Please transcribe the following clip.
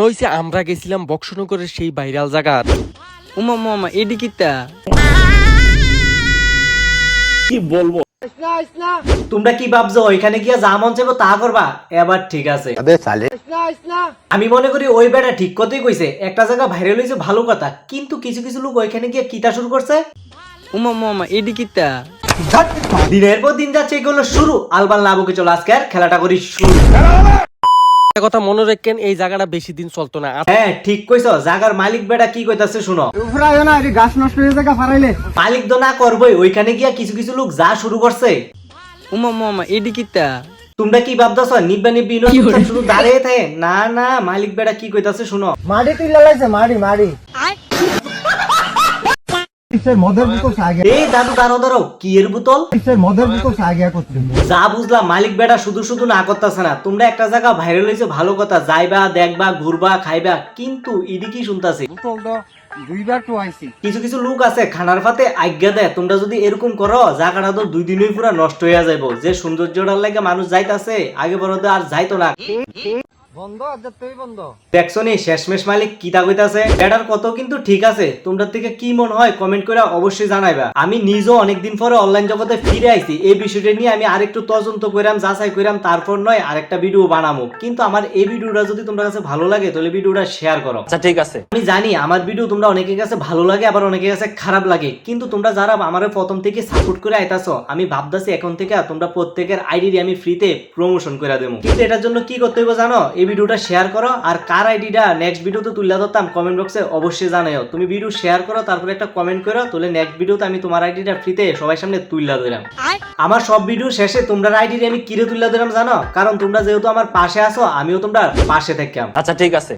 হইছে আমরা গেছিলাম বক্সনগরের সেই ভাইরাল জায়গা। উমা মামা এডি কিতা কি বলবো? তোমরা কি ভাবছো ওইখানে গিয়ে যা মন চাইবো তা করবা? এবার ঠিক আছে, আমি মনে করি ওই বেটা ঠিক কথাই কইছে। একটা জায়গা ভাইরাল হয়েছে ভালো কথা, কিন্তু কিছু কিছু লোক ওইখানে গিয়ে কিতা শুরু করছে। উমা মামা এডি কিতা দিনের পর দিন যাচ্ছে এগুলো শুরু। আলবাল না বকে চলো আজকে আর খেলাটা করি শুরু। একটা কথা মনে রাখেন, এই জায়গাটা বেশি দিন চলতো না। হ্যাঁ ঠিক কইছো, জাগার মালিক বেটা কি কইতাছে শুনো। মালিক তো না করবই, ওইখানে গিয়া কিছু কিছু লোক যা শুরু করছে। উমা মামা এডি কিতা তোমরা কি ভাবতেছ নিব্বা নিব্বি শুধু দাঁড়িয়ে থাকে? না না, মালিক বেটা কি কইতাছে শুনো। মাটি তুই লাগাইছে মাটি মদের বোতল আগে এই দাদু দাঁড়ো দাঁড়ো, কি এর বোতল? মদের বোতল আগে করছে। যা বুঝলাম, মালিক বেটা শুধু শুধু না করতেছে না। তোমরা একটা জায়গা ভাইরাল হয়েছে ভালো কথা, যাইবা দেখবা ঘুরবা খাইবা, কিন্তু ইডি কি শুনতাছি দুইবার তো আইছি। কিছু কিছু লোক আছে খানার পাতে আজ্ঞা দেয়। তোমরা যদি এরকম করো জায়গাটা তো 2 দিনই পুরো নষ্ট হয়ে যাইবো। যে সৌন্দর্যটার লাগে মানুষ যাইতাছে, আগে বড় আর যাইতো না। বন্ধ তুই বন্ধ দেখছো নি শেষমেশ মালিক কিতা কইতাছে। বেটার কত কিন্তু ঠিক আছে। তোমরা থেকে কি মন হয় কমেন্ট করে অবশ্যই জানাইবা। আমি নিজেও অনেকদিন পরে অনলাইন জগতে ফিরে আইছি। এই বিষয়টা নিয়ে আমি আরেকটু তদন্ত কইরাম, যাচাই কইরাম, তারপর নয় আরেকটা ভিডিও বানাবো। কিন্তু আমার এই ভিডিওটা যদি তোমার কাছে ভালো লাগে তাহলে ভিডিওটা শেয়ার করো। আচ্ছা ঠিক আছে। আমি জানি আমার ভিডিও তোমরা অনেকের কাছে ভালো লাগে, আবার অনেকের কাছে খারাপ লাগে, কিন্তু তোমরা যারা আমার প্রথম থেকে সাপোর্ট করে আইতাছো, আমি ভাবতাছি এখন থেকে তোমরা প্রত্যেকের আইডি আমি ফ্রিতে প্রমোশন করে দেবো। কিন্তু এটার জন্য কি করতে হবে জানো? এই ভিডিওটা শেয়ার করো, আর কার আইডিটা নেক্সট ভিডিওতে তুলে ধরতাম কমেন্ট বক্সে অবশ্যই জানাও। তুমি ভিডিও শেয়ার করো, তারপরে একটা কমেন্ট করো, তাহলে নেক্সট ভিডিওতে আমি তোমার আইডিটা ফ্রিতে সবাই সামনে তুলে ধরাম। আমার সব ভিডিও শেষে তোমরা আইডি আমি কিরে তুলে ধরাম জানো? কারণ তোমরা যেহেতু আমার পাশে আছো, আমিও তোমরা পাশে থাকতাম। আচ্ছা ঠিক আছে।